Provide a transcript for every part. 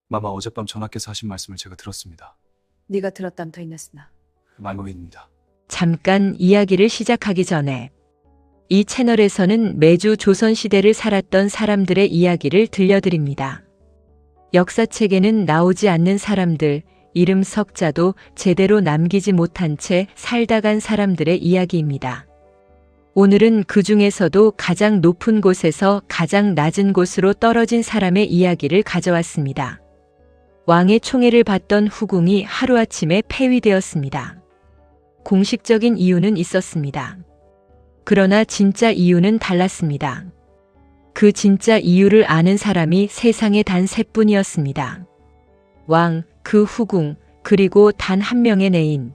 마마 어젯밤 전하께서 하신 말씀을 제가 들었습니다. 네가 들었담 더 있나스나. 말모입니다. 잠깐 이야기를 시작하기 전에 이 채널에서는 매주 조선시대를 살았던 사람들의 이야기를 들려드립니다. 역사책에는 나오지 않는 사람들, 이름 석자도 제대로 남기지 못한 채 살다 간 사람들의 이야기입니다. 오늘은 그 중에서도 가장 높은 곳에서 가장 낮은 곳으로 떨어진 사람의 이야기를 가져왔습니다. 왕의 총애를 받던 후궁이 하루아침에 폐위되었습니다. 공식적인 이유는 있었습니다. 그러나 진짜 이유는 달랐습니다. 그 진짜 이유를 아는 사람이 세상에 단 셋뿐이었습니다. 왕, 그 후궁, 그리고 단 한 명의 내인.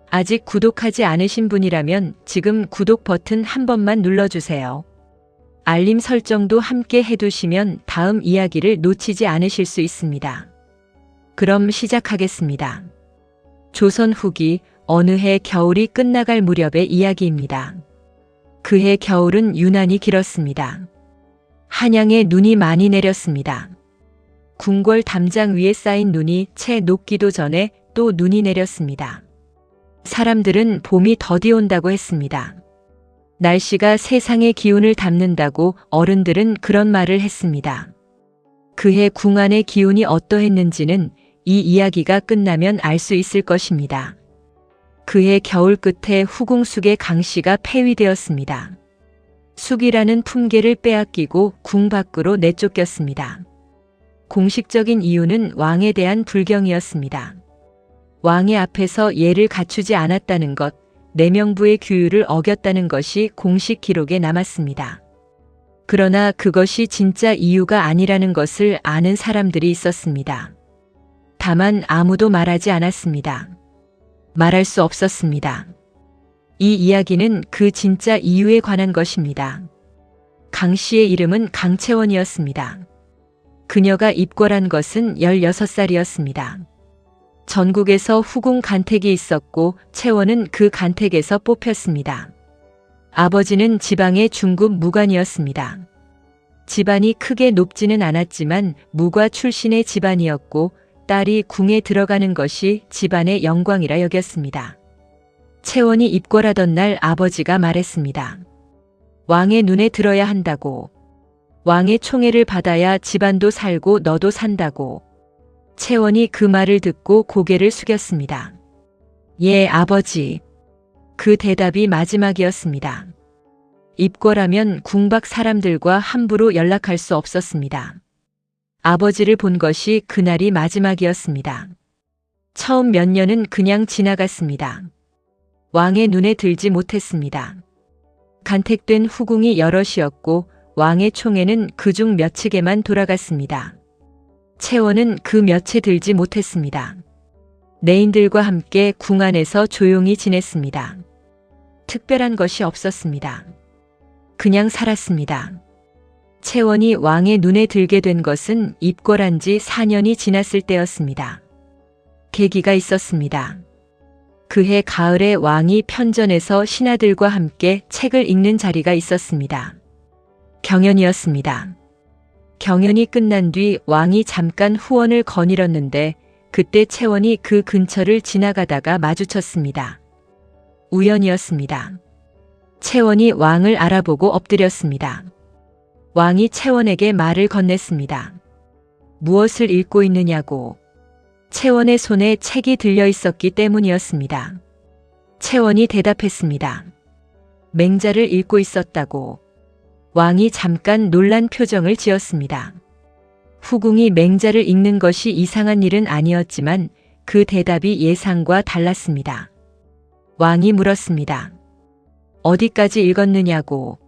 아직 구독하지 않으신 분이라면 지금 구독 버튼 한 번만 눌러주세요. 알림 설정도 함께 해두시면 다음 이야기를 놓치지 않으실 수 있습니다. 그럼 시작하겠습니다. 조선 후기 어느 해 겨울이 끝나갈 무렵의 이야기입니다. 그해 겨울은 유난히 길었습니다. 한양에 눈이 많이 내렸습니다. 궁궐 담장 위에 쌓인 눈이 채 녹기도 전에 또 눈이 내렸습니다. 사람들은 봄이 더디 온다고 했습니다. 날씨가 세상의 기운을 담는다고 어른들은 그런 말을 했습니다. 그해 궁안의 기운이 어떠했는지는 이 이야기가 끝나면 알 수 있을 것입니다. 그해 겨울 끝에 후궁숙의 강씨가 폐위되었습니다. 숙이라는 품계를 빼앗기고 궁 밖으로 내쫓겼습니다. 공식적인 이유는 왕에 대한 불경이었습니다. 왕의 앞에서 예를 갖추지 않았다는 것, 내명부의 규율을 어겼다는 것이 공식 기록에 남았습니다. 그러나 그것이 진짜 이유가 아니라는 것을 아는 사람들이 있었습니다. 다만 아무도 말하지 않았습니다. 말할 수 없었습니다. 이 이야기는 그 진짜 이유에 관한 것입니다. 강 씨의 이름은 강채원이었습니다. 그녀가 입궐한 것은 16살이었습니다. 전국에서 후궁 간택이 있었고 채원은 그 간택에서 뽑혔습니다. 아버지는 지방의 중급 무관이었습니다. 집안이 크게 높지는 않았지만 무과 출신의 집안이었고 딸이 궁에 들어가는 것이 집안의 영광이라 여겼습니다. 채원이 입궐하던 날 아버지가 말했습니다. 왕의 눈에 들어야 한다고. 왕의 총애를 받아야 집안도 살고 너도 산다고. 채원이 그 말을 듣고 고개를 숙였습니다. 예, 아버지. 그 대답이 마지막이었습니다. 입궐하면 궁 밖 사람들과 함부로 연락할 수 없었습니다. 아버지를 본 것이 그날이 마지막이었습니다. 처음 몇 년은 그냥 지나갔습니다. 왕의 눈에 들지 못했습니다. 간택된 후궁이 여럿이었고 왕의 총애는 그중 몇측에만 돌아갔습니다. 채원은 그 몇에 들지 못했습니다. 내인들과 함께 궁 안에서 조용히 지냈습니다. 특별한 것이 없었습니다. 그냥 살았습니다. 채원이 왕의 눈에 들게 된 것은 입궐한 지 4년이 지났을 때였습니다. 계기가 있었습니다. 그해 가을에 왕이 편전에서 신하들과 함께 책을 읽는 자리가 있었습니다. 경연이었습니다. 경연이 끝난 뒤 왕이 잠깐 후원을 거닐었는데 그때 채원이 그 근처를 지나가다가 마주쳤습니다. 우연이었습니다. 채원이 왕을 알아보고 엎드렸습니다. 왕이 채원에게 말을 건넸습니다. 무엇을 읽고 있느냐고. 채원의 손에 책이 들려 있었기 때문이었습니다. 채원이 대답했습니다. 맹자를 읽고 있었다고. 왕이 잠깐 놀란 표정을 지었습니다. 후궁이 맹자를 읽는 것이 이상한 일은 아니었지만 그 대답이 예상과 달랐습니다. 왕이 물었습니다. 어디까지 읽었느냐고.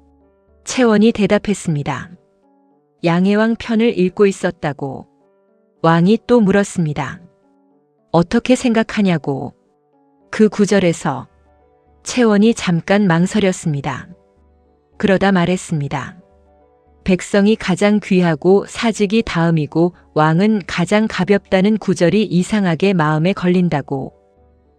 채원이 대답했습니다. 양해왕 편을 읽고 있었다고. 왕이 또 물었습니다. 어떻게 생각하냐고. 그 구절에서 채원이 잠깐 망설였습니다. 그러다 말했습니다. 백성이 가장 귀하고 사직이 다음이고 왕은 가장 가볍다는 구절이 이상하게 마음에 걸린다고.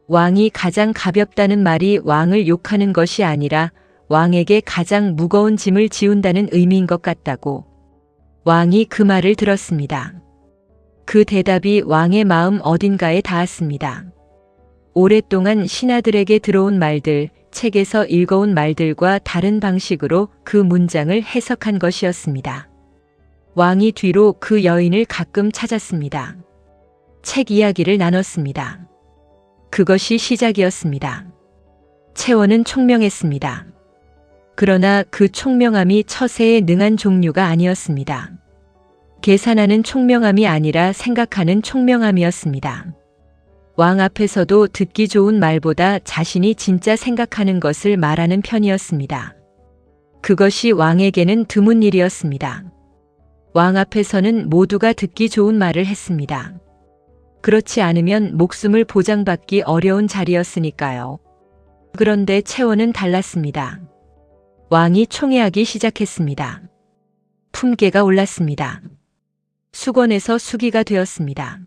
왕이 가장 가볍다는 말이 왕을 욕하는 것이 아니라 왕에게 가장 무거운 짐을 지운다는 의미인 것 같다고. 왕이 그 말을 들었습니다. 그 대답이 왕의 마음 어딘가에 닿았습니다. 오랫동안 신하들에게 들어온 말들, 책에서 읽어온 말들과 다른 방식으로 그 문장을 해석한 것이었습니다. 왕이 뒤로 그 여인을 가끔 찾았습니다. 책 이야기를 나눴습니다. 그것이 시작이었습니다. 채원은 총명했습니다. 그러나 그 총명함이 처세에 능한 종류가 아니었습니다. 계산하는 총명함이 아니라 생각하는 총명함이었습니다. 왕 앞에서도 듣기 좋은 말보다 자신이 진짜 생각하는 것을 말하는 편이었습니다. 그것이 왕에게는 드문 일이었습니다. 왕 앞에서는 모두가 듣기 좋은 말을 했습니다. 그렇지 않으면 목숨을 보장받기 어려운 자리였으니까요. 그런데 채원은 달랐습니다. 왕이 총애하기 시작했습니다. 품계가 올랐습니다. 수건에서 수기가 되었습니다.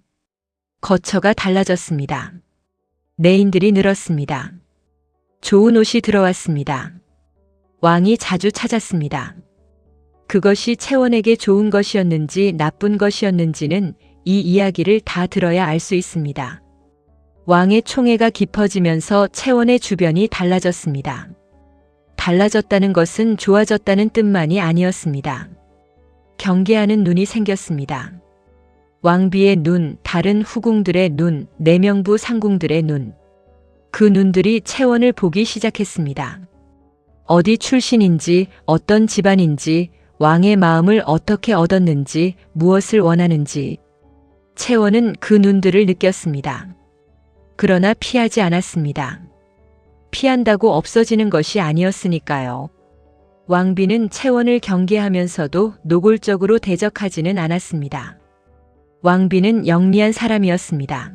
거처가 달라졌습니다. 내인들이 늘었습니다. 좋은 옷이 들어왔습니다. 왕이 자주 찾았습니다. 그것이 채원에게 좋은 것이었는지 나쁜 것이었는지는 이 이야기를 다 들어야 알 수 있습니다. 왕의 총애가 깊어지면서 채원의 주변이 달라졌습니다. 달라졌다는 것은 좋아졌다는 뜻만이 아니었습니다. 경계하는 눈이 생겼습니다. 왕비의 눈, 다른 후궁들의 눈, 내명부 상궁들의 눈. 그 눈들이 채원을 보기 시작했습니다. 어디 출신인지, 어떤 집안인지, 왕의 마음을 어떻게 얻었는지, 무엇을 원하는지. 채원은 그 눈들을 느꼈습니다. 그러나 피하지 않았습니다. 피한다고 없어지는 것이 아니었으니까요. 왕비는 채원을 경계하면서도 노골적으로 대적하지는 않았습니다. 왕비는 영리한 사람이었습니다.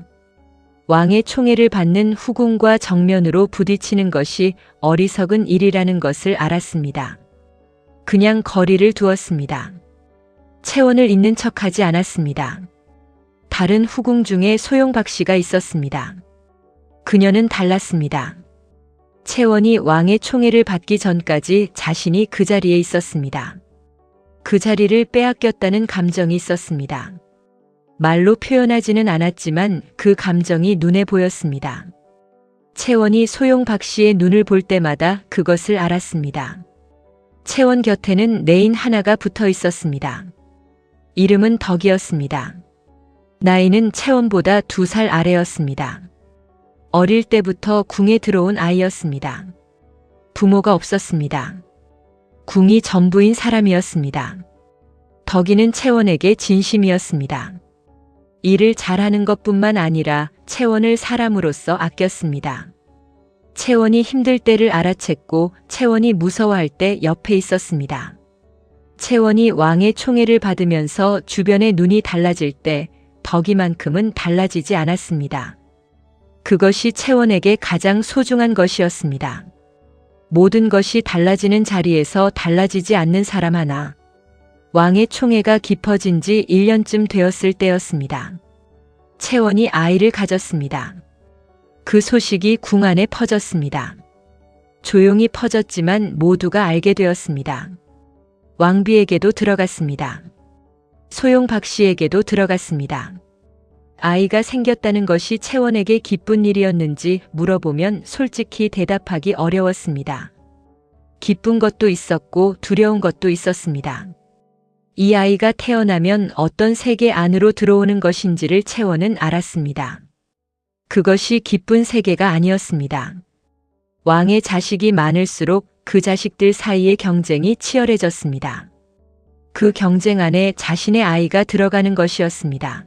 왕의 총애를 받는 후궁과 정면으로 부딪히는 것이 어리석은 일이라는 것을 알았습니다. 그냥 거리를 두었습니다. 채원을 있는 척하지 않았습니다. 다른 후궁 중에 소용박 씨가 있었습니다. 그녀는 달랐습니다. 채원이 왕의 총애를 받기 전까지 자신이 그 자리에 있었습니다. 그 자리를 빼앗겼다는 감정이 있었습니다. 말로 표현하지는 않았지만 그 감정이 눈에 보였습니다. 채원이 소용박 씨의 눈을 볼 때마다 그것을 알았습니다. 채원 곁에는 내인 하나가 붙어 있었습니다. 이름은 덕이었습니다. 나이는 채원보다 2살 아래였습니다. 어릴 때부터 궁에 들어온 아이였습니다. 부모가 없었습니다. 궁이 전부인 사람이었습니다. 덕이는 채원에게 진심이었습니다. 일을 잘하는 것뿐만 아니라 채원을 사람으로서 아꼈습니다. 채원이 힘들 때를 알아챘고 채원이 무서워할 때 옆에 있었습니다. 채원이 왕의 총애를 받으면서 주변의 눈이 달라질 때 덕이만큼은 달라지지 않았습니다. 그것이 채원에게 가장 소중한 것이었습니다. 모든 것이 달라지는 자리에서 달라지지 않는 사람 하나. 왕의 총애가 깊어진 지 1년쯤 되었을 때였습니다. 채원이 아이를 가졌습니다. 그 소식이 궁 안에 퍼졌습니다. 조용히 퍼졌지만 모두가 알게 되었습니다. 왕비에게도 들어갔습니다. 소용박 씨에게도 들어갔습니다. 아이가 생겼다는 것이 채원에게 기쁜 일이었는지 물어보면 솔직히 대답하기 어려웠습니다. 기쁜 것도 있었고 두려운 것도 있었습니다. 이 아이가 태어나면 어떤 세계 안으로 들어오는 것인지를 채원은 알았습니다. 그것이 기쁜 세계가 아니었습니다. 왕의 자식이 많을수록 그 자식들 사이의 경쟁이 치열해졌습니다. 그 경쟁 안에 자신의 아이가 들어가는 것이었습니다.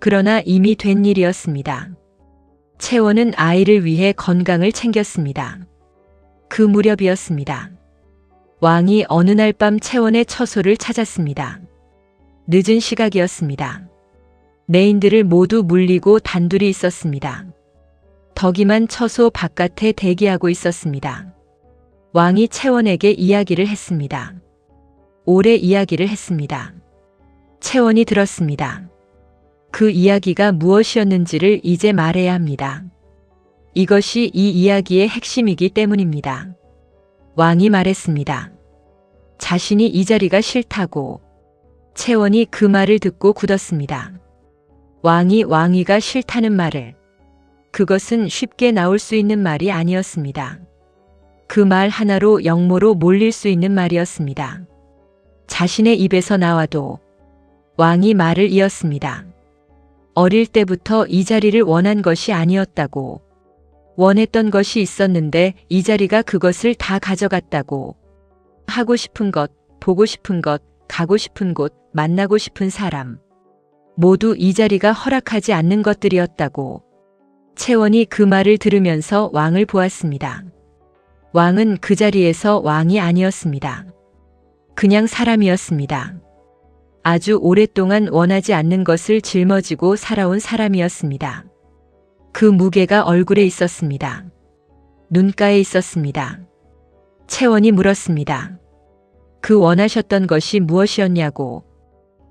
그러나 이미 된 일이었습니다. 채원은 아이를 위해 건강을 챙겼습니다. 그 무렵이었습니다. 왕이 어느 날 밤 채원의 처소를 찾았습니다. 늦은 시각이었습니다. 내인들을 모두 물리고 단둘이 있었습니다. 덕이만 처소 바깥에 대기하고 있었습니다. 왕이 채원에게 이야기를 했습니다. 오래 이야기를 했습니다. 채원이 들었습니다. 그 이야기가 무엇이었는지를 이제 말해야 합니다. 이것이 이 이야기의 핵심이기 때문입니다. 왕이 말했습니다. 자신이 이 자리가 싫다고. 채원이 그 말을 듣고 굳었습니다. 왕위가 싫다는 말을. 그것은 쉽게 나올 수 있는 말이 아니었습니다. 그 말 하나로 역모로 몰릴 수 있는 말이었습니다. 자신의 입에서 나와도 왕이 말을 이었습니다. 어릴 때부터 이 자리를 원한 것이 아니었다고. 원했던 것이 있었는데 이 자리가 그것을 다 가져갔다고. 하고 싶은 것, 보고 싶은 것, 가고 싶은 곳, 만나고 싶은 사람. 모두 이 자리가 허락하지 않는 것들이었다고. 채원이 그 말을 들으면서 왕을 보았습니다. 왕은 그 자리에서 왕이 아니었습니다. 그냥 사람이었습니다. 아주 오랫동안 원하지 않는 것을 짊어지고 살아온 사람이었습니다. 그 무게가 얼굴에 있었습니다. 눈가에 있었습니다. 채원이 물었습니다. 그 원하셨던 것이 무엇이었냐고.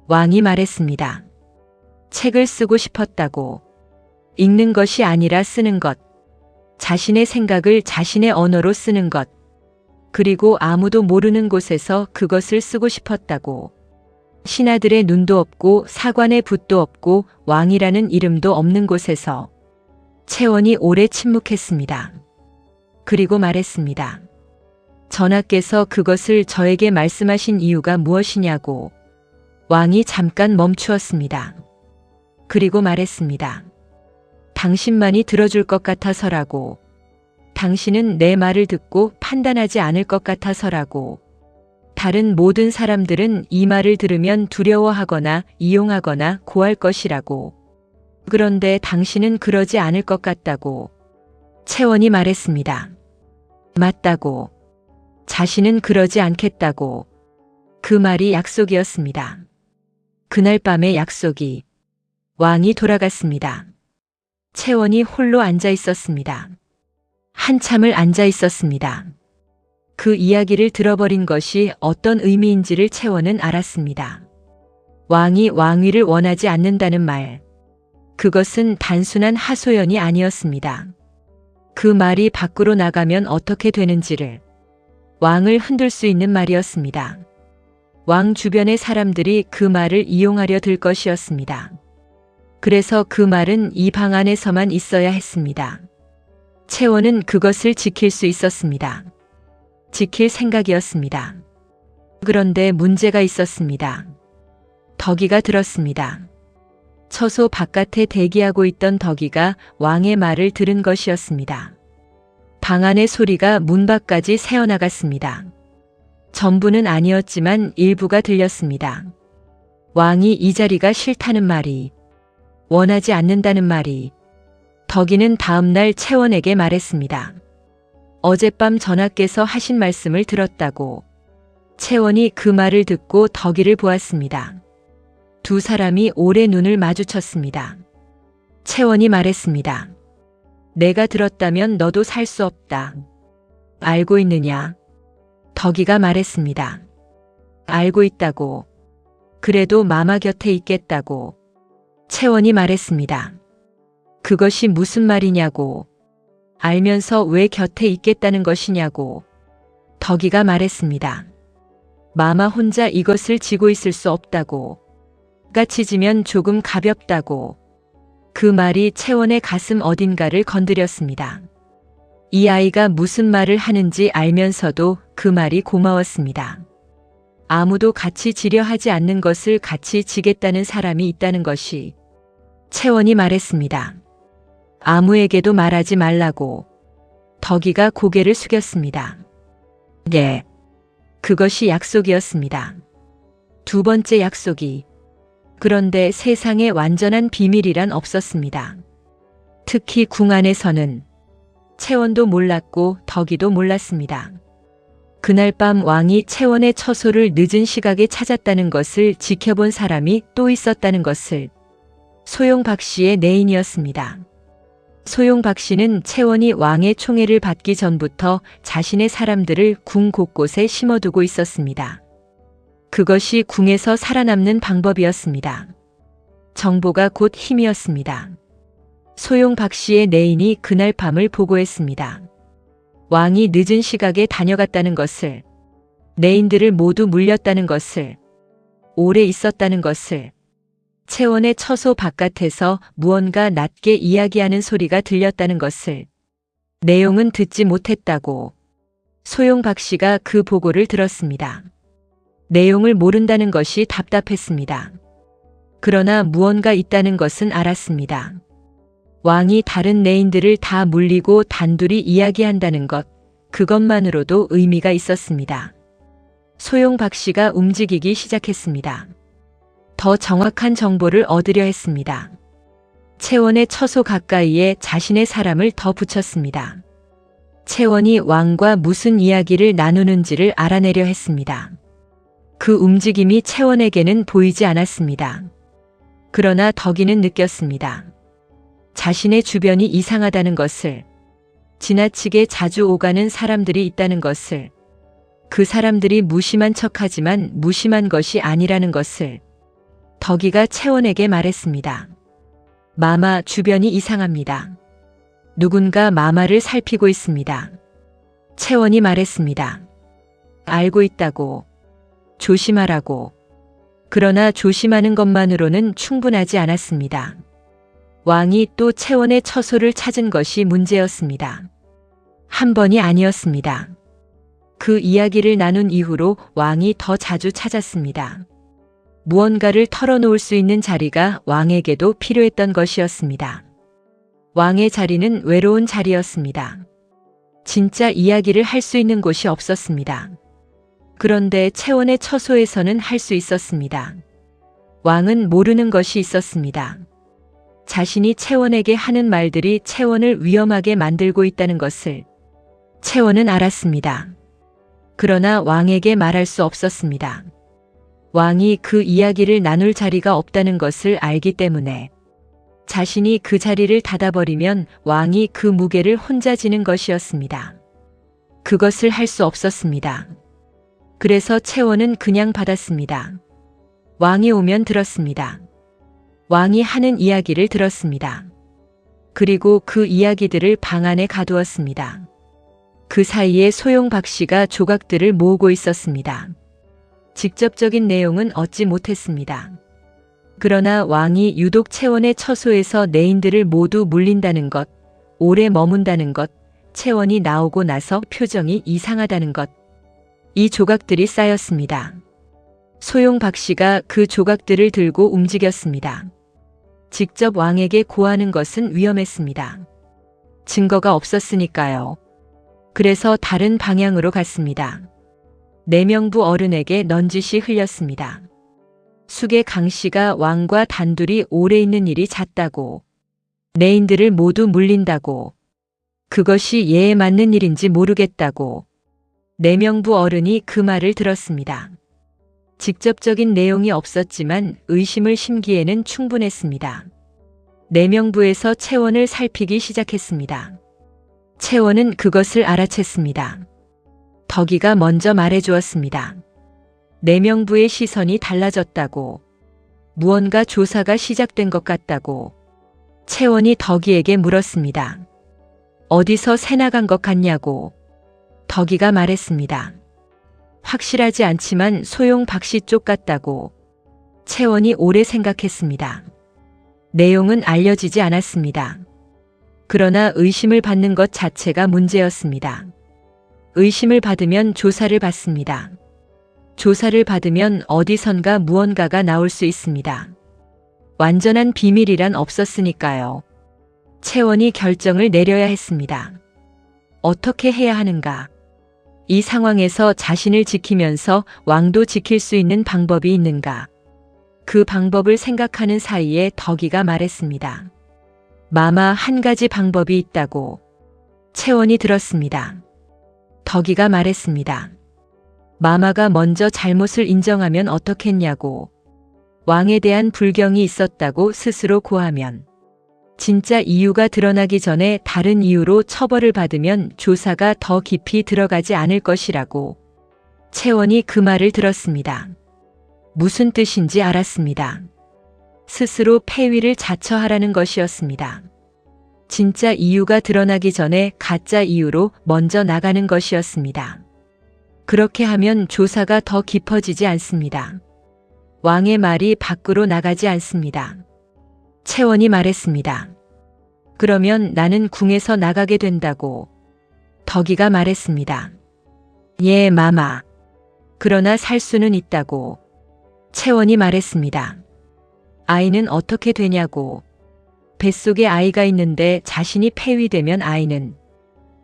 왕이 말했습니다. 책을 쓰고 싶었다고. 읽는 것이 아니라 쓰는 것. 자신의 생각을 자신의 언어로 쓰는 것. 그리고 아무도 모르는 곳에서 그것을 쓰고 싶었다고. 신하들의 눈도 없고 사관의 붓도 없고 왕이라는 이름도 없는 곳에서. 채원이 오래 침묵했습니다. 그리고 말했습니다. 전하께서 그것을 저에게 말씀하신 이유가 무엇이냐고. 왕이 잠깐 멈추었습니다. 그리고 말했습니다. 당신만이 들어줄 것 같아서라고. 당신은 내 말을 듣고 판단하지 않을 것 같아서라고. 다른 모든 사람들은 이 말을 들으면 두려워하거나 이용하거나 고할 것이라고. 그런데 당신은 그러지 않을 것 같다고. 채원이 말했습니다. 맞다고. 자신은 그러지 않겠다고. 그 말이 약속이었습니다. 그날 밤의 약속이. 왕이 돌아갔습니다. 채원이 홀로 앉아 있었습니다. 한참을 앉아 있었습니다. 그 이야기를 들어버린 것이 어떤 의미인지를 채원은 알았습니다. 왕이 왕위를 원하지 않는다는 말. 그것은 단순한 하소연이 아니었습니다. 그 말이 밖으로 나가면 어떻게 되는지를 왕을 흔들 수 있는 말이었습니다. 왕 주변의 사람들이 그 말을 이용하려 들 것이었습니다. 그래서 그 말은 이 방 안에서만 있어야 했습니다. 채원은 그것을 지킬 수 있었습니다. 지킬 생각이었습니다. 그런데 문제가 있었습니다. 덕이가 들었습니다. 처소 바깥에 대기하고 있던 덕이가 왕의 말을 들은 것이었습니다. 방 안의 소리가 문 밖까지 새어나갔습니다. 전부는 아니었지만 일부가 들렸습니다. 왕이 이 자리가 싫다는 말이, 원하지 않는다는 말이. 덕이는 다음날 채원에게 말했습니다. 어젯밤 전하께서 하신 말씀을 들었다고. 채원이 그 말을 듣고 덕이를 보았습니다. 두 사람이 오래 눈을 마주쳤습니다. 채원이 말했습니다. 내가 들었다면 너도 살 수 없다. 알고 있느냐? 덕이가 말했습니다. 알고 있다고. 그래도 마마 곁에 있겠다고. 채원이 말했습니다. 그것이 무슨 말이냐고. 알면서 왜 곁에 있겠다는 것이냐고. 덕이가 말했습니다. 마마 혼자 이것을 지고 있을 수 없다고. 같이 지면 조금 가볍다고. 그 말이 채원의 가슴 어딘가를 건드렸습니다. 이 아이가 무슨 말을 하는지 알면서도 그 말이 고마웠습니다. 아무도 같이 지려 하지 않는 것을 같이 지겠다는 사람이 있다는 것이. 채원이 말했습니다. 아무에게도 말하지 말라고. 덕이가 고개를 숙였습니다. 네. 그것이 약속이었습니다. 두 번째 약속이. 그런데 세상에 완전한 비밀이란 없었습니다. 특히 궁 안에서는. 채원도 몰랐고 덕이도 몰랐습니다. 그날 밤 왕이 채원의 처소를 늦은 시각에 찾았다는 것을 지켜본 사람이 또 있었다는 것을. 소용 박 씨의 내인이었습니다. 소용 박 씨는 채원이 왕의 총애를 받기 전부터 자신의 사람들을 궁 곳곳에 심어두고 있었습니다. 그것이 궁에서 살아남는 방법이었습니다. 정보가 곧 힘이었습니다. 소용 박 씨의 내인이 그날 밤을 보고했습니다. 왕이 늦은 시각에 다녀갔다는 것을, 내인들을 모두 물렸다는 것을, 오래 있었다는 것을. 채원의 처소 바깥에서 무언가 낮게 이야기하는 소리가 들렸다는 것을, 내용은 듣지 못했다고 소용 박 씨가 그 보고를 들었습니다. 내용을 모른다는 것이 답답했습니다. 그러나 무언가 있다는 것은 알았습니다. 왕이 다른 내인들을 다 물리고 단둘이 이야기한다는 것, 그것만으로도 의미가 있었습니다. 소용 박 씨가 움직이기 시작했습니다. 더 정확한 정보를 얻으려 했습니다. 채원의 처소 가까이에 자신의 사람을 더 붙였습니다. 채원이 왕과 무슨 이야기를 나누는지를 알아내려 했습니다. 그 움직임이 채원에게는 보이지 않았습니다. 그러나 덕이는 느꼈습니다. 자신의 주변이 이상하다는 것을, 지나치게 자주 오가는 사람들이 있다는 것을, 그 사람들이 무심한 척하지만 무심한 것이 아니라는 것을 덕이가 채원에게 말했습니다. 마마, 주변이 이상합니다. 누군가 마마를 살피고 있습니다. 채원이 말했습니다. 알고 있다고. 조심하라고. 그러나 조심하는 것만으로는 충분하지 않았습니다. 왕이 또 채원의 처소를 찾은 것이 문제였습니다. 한 번이 아니었습니다. 그 이야기를 나눈 이후로 왕이 더 자주 찾았습니다. 무언가를 털어놓을 수 있는 자리가 왕에게도 필요했던 것이었습니다. 왕의 자리는 외로운 자리였습니다. 진짜 이야기를 할 수 있는 곳이 없었습니다. 그런데 채원의 처소에서는 할 수 있었습니다. 왕은 모르는 것이 있었습니다. 자신이 채원에게 하는 말들이 채원을 위험하게 만들고 있다는 것을 채원은 알았습니다. 그러나 왕에게 말할 수 없었습니다. 왕이 그 이야기를 나눌 자리가 없다는 것을 알기 때문에 자신이 그 자리를 닫아버리면 왕이 그 무게를 혼자 지는 것이었습니다. 그것을 할 수 없었습니다. 그래서 채원은 그냥 받았습니다. 왕이 오면 들었습니다. 왕이 하는 이야기를 들었습니다. 그리고 그 이야기들을 방 안에 가두었습니다. 그 사이에 소용 박 씨가 조각들을 모으고 있었습니다. 직접적인 내용은 얻지 못했습니다. 그러나 왕이 유독 채원의 처소에서 내인들을 모두 물린다는 것, 오래 머문다는 것, 채원이 나오고 나서 표정이 이상하다는 것, 이 조각들이 쌓였습니다. 소용 박 씨가 그 조각들을 들고 움직였습니다. 직접 왕에게 고하는 것은 위험했습니다. 증거가 없었으니까요. 그래서 다른 방향으로 갔습니다. 내명부 어른에게 넌지시 흘렸습니다. 숙의 강 씨가 왕과 단둘이 오래 있는 일이 잦다고, 내인들을 모두 물린다고, 그것이 예에 맞는 일인지 모르겠다고, 내명부 어른이 그 말을 들었습니다. 직접적인 내용이 없었지만 의심을 심기에는 충분했습니다. 내명부에서 채원을 살피기 시작했습니다. 채원은 그것을 알아챘습니다. 덕이가 먼저 말해주었습니다. 내명부의 시선이 달라졌다고, 무언가 조사가 시작된 것 같다고. 채원이 덕이에게 물었습니다. 어디서 새 나간 것 같냐고. 덕이가 말했습니다. 확실하지 않지만 소용 박 씨 쪽 같다고. 채원이 오래 생각했습니다. 내용은 알려지지 않았습니다. 그러나 의심을 받는 것 자체가 문제였습니다. 의심을 받으면 조사를 받습니다. 조사를 받으면 어디선가 무언가가 나올 수 있습니다. 완전한 비밀이란 없었으니까요. 채원이 결정을 내려야 했습니다. 어떻게 해야 하는가? 이 상황에서 자신을 지키면서 왕도 지킬 수 있는 방법이 있는가? 그 방법을 생각하는 사이에 덕이가 말했습니다. 마마, 한 가지 방법이 있다고. 채원이 들었습니다. 덕이가 말했습니다. 마마가 먼저 잘못을 인정하면 어떻겠냐고. 왕에 대한 불경이 있었다고 스스로 고하면, 진짜 이유가 드러나기 전에 다른 이유로 처벌을 받으면 조사가 더 깊이 들어가지 않을 것이라고. 채원이 그 말을 들었습니다. 무슨 뜻인지 알았습니다. 스스로 폐위를 자처하라는 것이었습니다. 진짜 이유가 드러나기 전에 가짜 이유로 먼저 나가는 것이었습니다. 그렇게 하면 조사가 더 깊어지지 않습니다. 왕의 말이 밖으로 나가지 않습니다. 채원이 말했습니다. 그러면 나는 궁에서 나가게 된다고. 덕이가 말했습니다. 예, 마마. 그러나 살 수는 있다고. 채원이 말했습니다. 아이는 어떻게 되냐고. 뱃속에 아이가 있는데 자신이 폐위되면 아이는.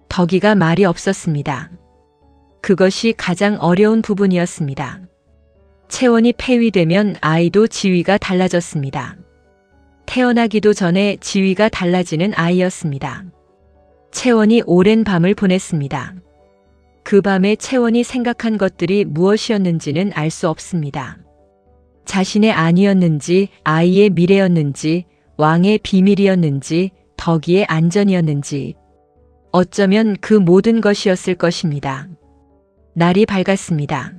덕이가 말이 없었습니다. 그것이 가장 어려운 부분이었습니다. 채원이 폐위되면 아이도 지위가 달라졌습니다. 태어나기도 전에 지위가 달라지는 아이였습니다. 채원이 오랜 밤을 보냈습니다. 그 밤에 채원이 생각한 것들이 무엇이었는지는 알 수 없습니다. 자신의 안위였는지, 아이의 미래였는지, 왕의 비밀이었는지, 덕이의 안전이었는지, 어쩌면 그 모든 것이었을 것입니다. 날이 밝았습니다.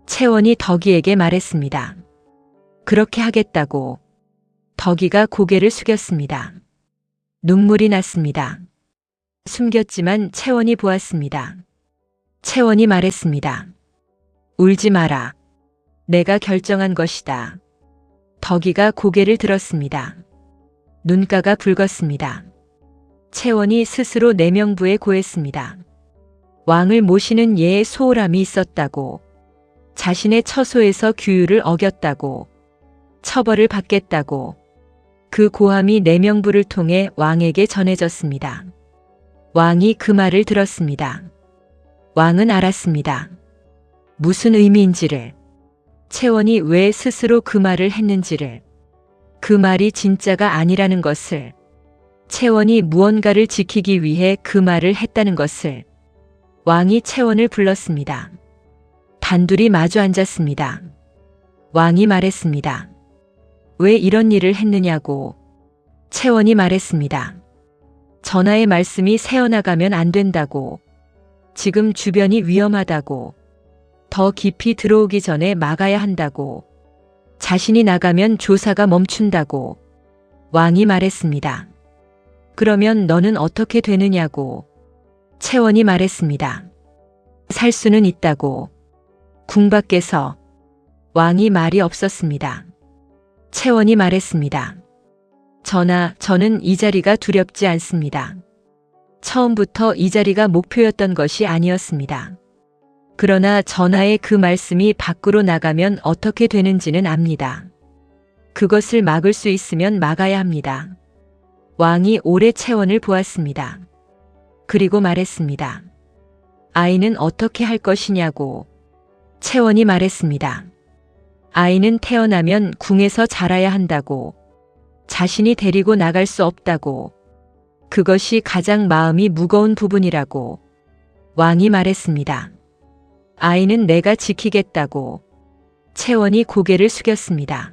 채원이 덕이에게 말했습니다. 그렇게 하겠다고. 덕이가 고개를 숙였습니다. 눈물이 났습니다. 숨겼지만 채원이 보았습니다. 채원이 말했습니다. 울지 마라. 내가 결정한 것이다. 덕이가 고개를 들었습니다. 눈가가 붉었습니다. 채원이 스스로 내명부에 고했습니다. 왕을 모시는 예의 소홀함이 있었다고. 자신의 처소에서 규율을 어겼다고. 처벌을 받겠다고. 그 고함이 내명부를 통해 왕에게 전해졌습니다. 왕이 그 말을 들었습니다. 왕은 알았습니다. 무슨 의미인지를. 채원이 왜 스스로 그 말을 했는지를. 그 말이 진짜가 아니라는 것을. 채원이 무언가를 지키기 위해 그 말을 했다는 것을. 왕이 채원을 불렀습니다. 단둘이 마주 앉았습니다. 왕이 말했습니다. 왜 이런 일을 했느냐고. 채원이 말했습니다. 전하의 말씀이 새어나가면 안 된다고. 지금 주변이 위험하다고. 더 깊이 들어오기 전에 막아야 한다고. 자신이 나가면 조사가 멈춘다고. 왕이 말했습니다. 그러면 너는 어떻게 되느냐고. 채원이 말했습니다. 살 수는 있다고. 궁 밖에서. 왕이 말이 없었습니다. 채원이 말했습니다. 전하, 저는 이 자리가 두렵지 않습니다. 처음부터 이 자리가 목표였던 것이 아니었습니다. 그러나 전하의 그 말씀이 밖으로 나가면 어떻게 되는지는 압니다. 그것을 막을 수 있으면 막아야 합니다. 왕이 오래 채원을 보았습니다. 그리고 말했습니다. 아이는 어떻게 할 것이냐고. 채원이 말했습니다. 아이는 태어나면 궁에서 자라야 한다고. 자신이 데리고 나갈 수 없다고. 그것이 가장 마음이 무거운 부분이라고. 왕이 말했습니다. 아이는 내가 지키겠다고. 채원이 고개를 숙였습니다.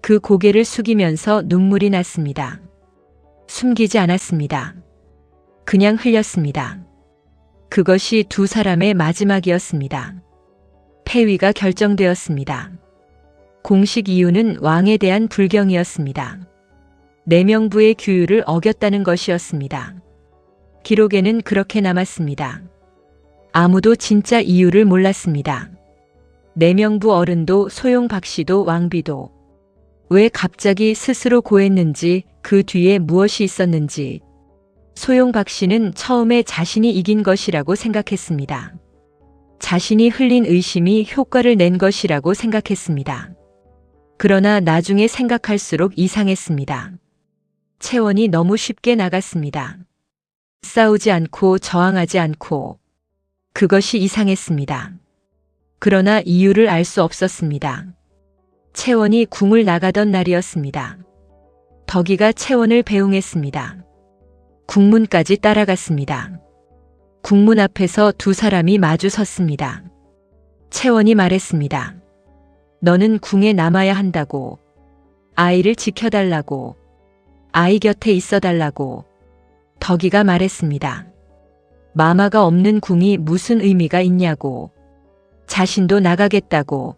그 고개를 숙이면서 눈물이 났습니다. 숨기지 않았습니다. 그냥 흘렸습니다. 그것이 두 사람의 마지막이었습니다. 폐위가 결정되었습니다. 공식 이유는 왕에 대한 불경이었습니다. 내명부의 규율을 어겼다는 것이었습니다. 기록에는 그렇게 남았습니다. 아무도 진짜 이유를 몰랐습니다. 내명부 어른도 소용 박씨도 왕비도. 왜 갑자기 스스로 고했는지, 그 뒤에 무엇이 있었는지. 소용 박씨는 처음에 자신이 이긴 것이라고 생각했습니다. 자신이 흘린 의심이 효과를 낸 것이라고 생각했습니다. 그러나 나중에 생각할수록 이상했습니다. 채원이 너무 쉽게 나갔습니다. 싸우지 않고 저항하지 않고. 그것이 이상했습니다. 그러나 이유를 알 수 없었습니다. 채원이 궁을 나가던 날이었습니다. 덕이가 채원을 배웅했습니다. 궁문까지 따라갔습니다. 궁문 앞에서 두 사람이 마주 섰습니다. 채원이 말했습니다. 너는 궁에 남아야 한다고. 아이를 지켜달라고. 아이 곁에 있어달라고. 덕이가 말했습니다. 마마가 없는 궁이 무슨 의미가 있냐고. 자신도 나가겠다고.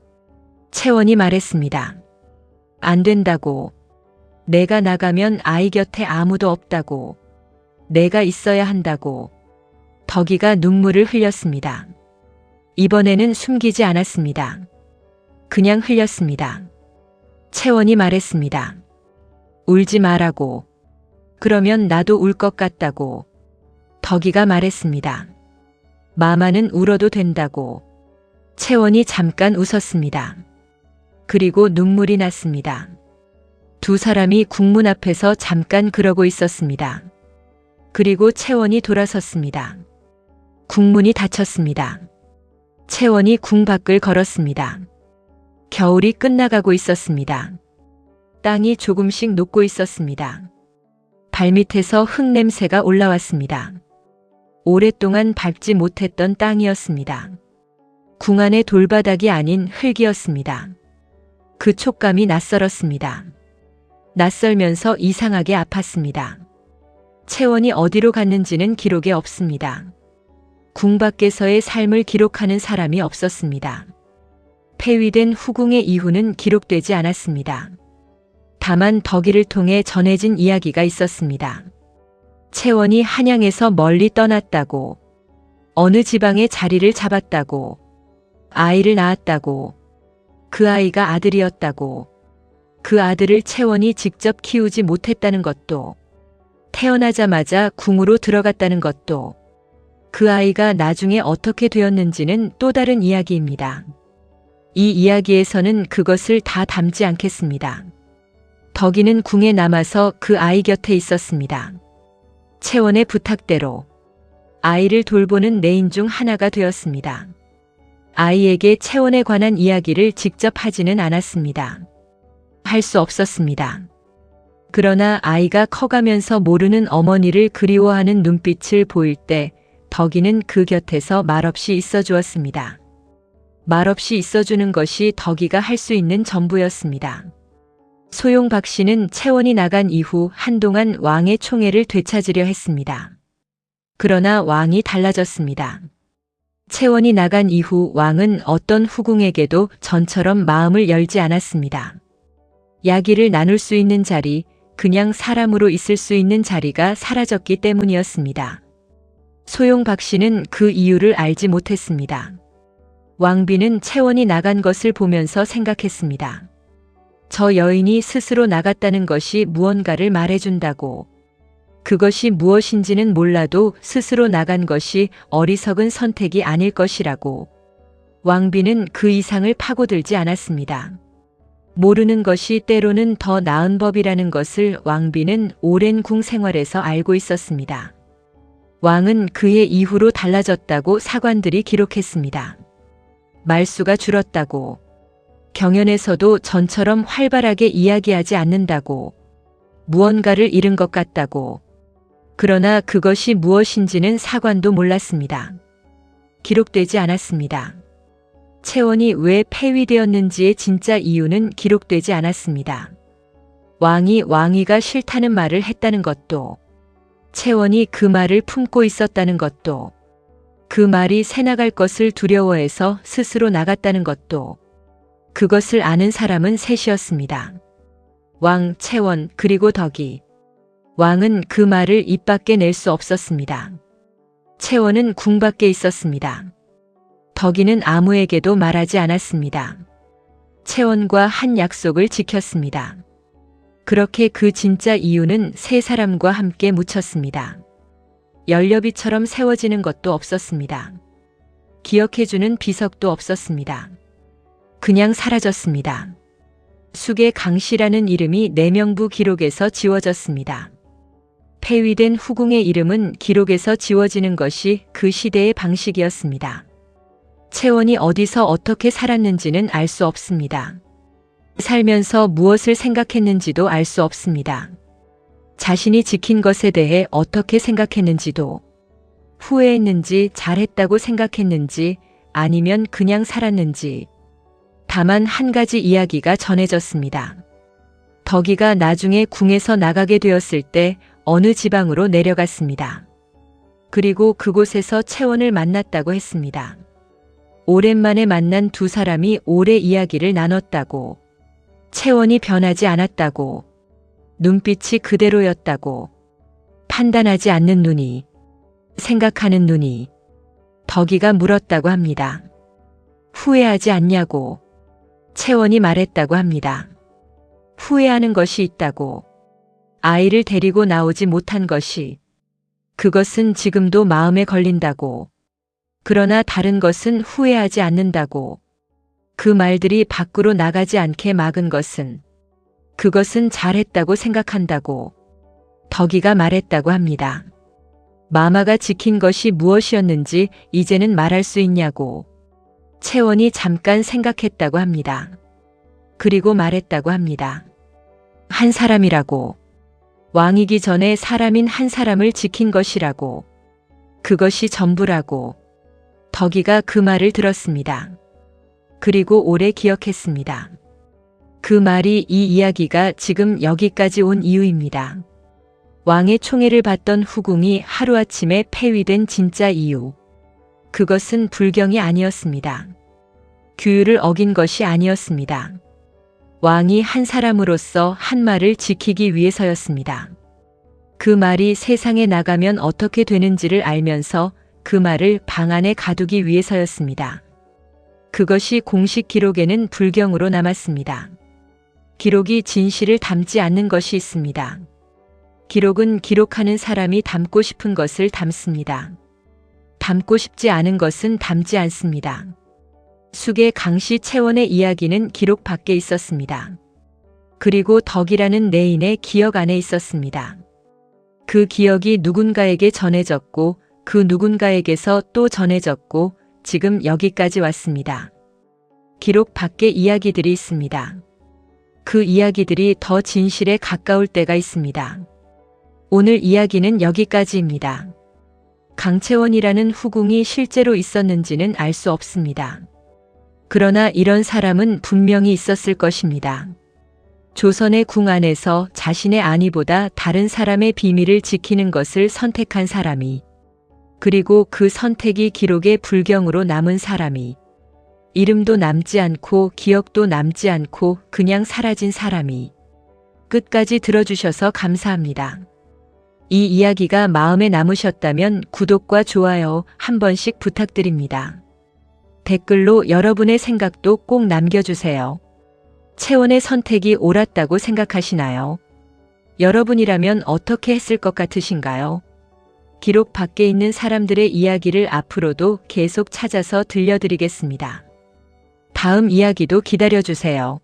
채원이 말했습니다. 안 된다고. 내가 나가면 아이 곁에 아무도 없다고. 내가 있어야 한다고. 덕이가 눈물을 흘렸습니다. 이번에는 숨기지 않았습니다. 그냥 흘렸습니다. 채원이 말했습니다. 울지 말라고. 그러면 나도 울 것 같다고. 덕이가 말했습니다. 마마는 울어도 된다고. 채원이 잠깐 웃었습니다. 그리고 눈물이 났습니다. 두 사람이 국문 앞에서 잠깐 그러고 있었습니다. 그리고 채원이 돌아섰습니다. 국문이 닫혔습니다. 채원이 궁 밖을 걸었습니다. 겨울이 끝나가고 있었습니다. 땅이 조금씩 녹고 있었습니다. 발밑에서 흙냄새가 올라왔습니다. 오랫동안 밟지 못했던 땅이었습니다. 궁 안의 돌바닥이 아닌 흙이었습니다. 그 촉감이 낯설었습니다. 낯설면서 이상하게 아팠습니다. 채원이 어디로 갔는지는 기록에 없습니다. 궁 밖에서의 삶을 기록하는 사람이 없었습니다. 폐위된 후궁의 이후는 기록되지 않았습니다. 다만 덕이를 통해 전해진 이야기가 있었습니다. 채원이 한양에서 멀리 떠났다고, 어느 지방에 자리를 잡았다고, 아이를 낳았다고, 그 아이가 아들이었다고, 그 아들을 채원이 직접 키우지 못했다는 것도, 태어나자마자 궁으로 들어갔다는 것도, 그 아이가 나중에 어떻게 되었는지는 또 다른 이야기입니다. 이 이야기에서는 그것을 다 담지 않겠습니다. 덕이는 궁에 남아서 그 아이 곁에 있었습니다. 채원의 부탁대로 아이를 돌보는 내인 중 하나가 되었습니다. 아이에게 채원에 관한 이야기를 직접 하지는 않았습니다. 할 수 없었습니다. 그러나 아이가 커가면서 모르는 어머니를 그리워하는 눈빛을 보일 때 덕이는 그 곁에서 말없이 있어 주었습니다. 말없이 있어주는 것이 덕이가 할 수 있는 전부였습니다. 소용 박 씨는 채원이 나간 이후 한동안 왕의 총애를 되찾으려 했습니다. 그러나 왕이 달라졌습니다. 채원이 나간 이후 왕은 어떤 후궁에게도 전처럼 마음을 열지 않았습니다. 야기를 나눌 수 있는 자리, 그냥 사람으로 있을 수 있는 자리가 사라졌기 때문이었습니다. 소용 박 씨는 그 이유를 알지 못했습니다. 왕비는 채원이 나간 것을 보면서 생각했습니다. 저 여인이 스스로 나갔다는 것이 무언가를 말해준다고. 그것이 무엇인지는 몰라도 스스로 나간 것이 어리석은 선택이 아닐 것이라고. 왕비는 그 이상을 파고들지 않았습니다. 모르는 것이 때로는 더 나은 법이라는 것을 왕비는 오랜 궁 생활에서 알고 있었습니다. 왕은 그의 이후로 달라졌다고 사관들이 기록했습니다. 말수가 줄었다고, 경연에서도 전처럼 활발하게 이야기하지 않는다고, 무언가를 잃은 것 같다고. 그러나 그것이 무엇인지는 사관도 몰랐습니다. 기록되지 않았습니다. 채원이 왜 폐위되었는지의 진짜 이유는 기록되지 않았습니다. 왕이가 싫다는 말을 했다는 것도, 채원이 그 말을 품고 있었다는 것도, 그 말이 새나갈 것을 두려워해서 스스로 나갔다는 것도, 그것을 아는 사람은 셋이었습니다. 왕, 채원, 그리고 덕이. 왕은 그 말을 입 밖에 낼 수 없었습니다. 채원은 궁 밖에 있었습니다. 덕이는 아무에게도 말하지 않았습니다. 채원과 한 약속을 지켰습니다. 그렇게 그 진짜 이유는 세 사람과 함께 묻혔습니다. 연료비처럼 세워지는 것도 없었습니다. 기억해주는 비석도 없었습니다. 그냥 사라졌습니다. 숙의 강씨라는 이름이 내명부 기록에서 지워졌습니다. 폐위된 후궁의 이름은 기록에서 지워지는 것이 그 시대의 방식이었습니다. 채원이 어디서 어떻게 살았는지는 알 수 없습니다. 살면서 무엇을 생각했는지도 알 수 없습니다. 자신이 지킨 것에 대해 어떻게 생각했는지도, 후회했는지 잘했다고 생각했는지 아니면 그냥 살았는지. 다만 한 가지 이야기가 전해졌습니다. 덕이가 나중에 궁에서 나가게 되었을 때 어느 지방으로 내려갔습니다. 그리고 그곳에서 채원을 만났다고 했습니다. 오랜만에 만난 두 사람이 오래 이야기를 나눴다고, 채원이 변하지 않았다고, 눈빛이 그대로였다고, 판단하지 않는 눈이, 생각하는 눈이. 덕이가 물었다고 합니다. 후회하지 않냐고. 채원이 말했다고 합니다. 후회하는 것이 있다고. 아이를 데리고 나오지 못한 것이. 그것은 지금도 마음에 걸린다고. 그러나 다른 것은 후회하지 않는다고. 그 말들이 밖으로 나가지 않게 막은 것은. 그것은 잘했다고 생각한다고. 덕이가 말했다고 합니다. 마마가 지킨 것이 무엇이었는지 이제는 말할 수 있냐고. 채원이 잠깐 생각했다고 합니다. 그리고 말했다고 합니다. 한 사람이라고. 왕이기 전에 사람인 한 사람을 지킨 것이라고. 그것이 전부라고. 덕이가 그 말을 들었습니다. 그리고 오래 기억했습니다. 그 말이 이 이야기가 지금 여기까지 온 이유입니다. 왕의 총애를 받던 후궁이 하루아침에 폐위된 진짜 이유. 그것은 불경이 아니었습니다. 규율을 어긴 것이 아니었습니다. 왕이 한 사람으로서 한 말을 지키기 위해서였습니다. 그 말이 세상에 나가면 어떻게 되는지를 알면서 그 말을 방 안에 가두기 위해서였습니다. 그것이 공식 기록에는 불경으로 남았습니다. 기록이 진실을 담지 않는 것이 있습니다. 기록은 기록하는 사람이 담고 싶은 것을 담습니다. 담고 싶지 않은 것은 담지 않습니다. 숙의 강씨 채원의 이야기는 기록 밖에 있었습니다. 그리고 덕이라는 내인의 기억 안에 있었습니다. 그 기억이 누군가에게 전해졌고 그 누군가에게서 또 전해졌고 지금 여기까지 왔습니다. 기록 밖에 이야기들이 있습니다. 그 이야기들이 더 진실에 가까울 때가 있습니다. 오늘 이야기는 여기까지입니다. 강채원이라는 후궁이 실제로 있었는지는 알 수 없습니다. 그러나 이런 사람은 분명히 있었을 것입니다. 조선의 궁 안에서 자신의 아내보다 다른 사람의 비밀을 지키는 것을 선택한 사람이, 그리고 그 선택이 기록의 불경으로 남은 사람이, 이름도 남지 않고 기억도 남지 않고 그냥 사라진 사람이. 끝까지 들어주셔서 감사합니다. 이 이야기가 마음에 남으셨다면 구독과 좋아요 한 번씩 부탁드립니다. 댓글로 여러분의 생각도 꼭 남겨주세요. 채원의 선택이 옳았다고 생각하시나요? 여러분이라면 어떻게 했을 것 같으신가요? 기록 밖에 있는 사람들의 이야기를 앞으로도 계속 찾아서 들려드리겠습니다. 다음 이야기도 기다려주세요.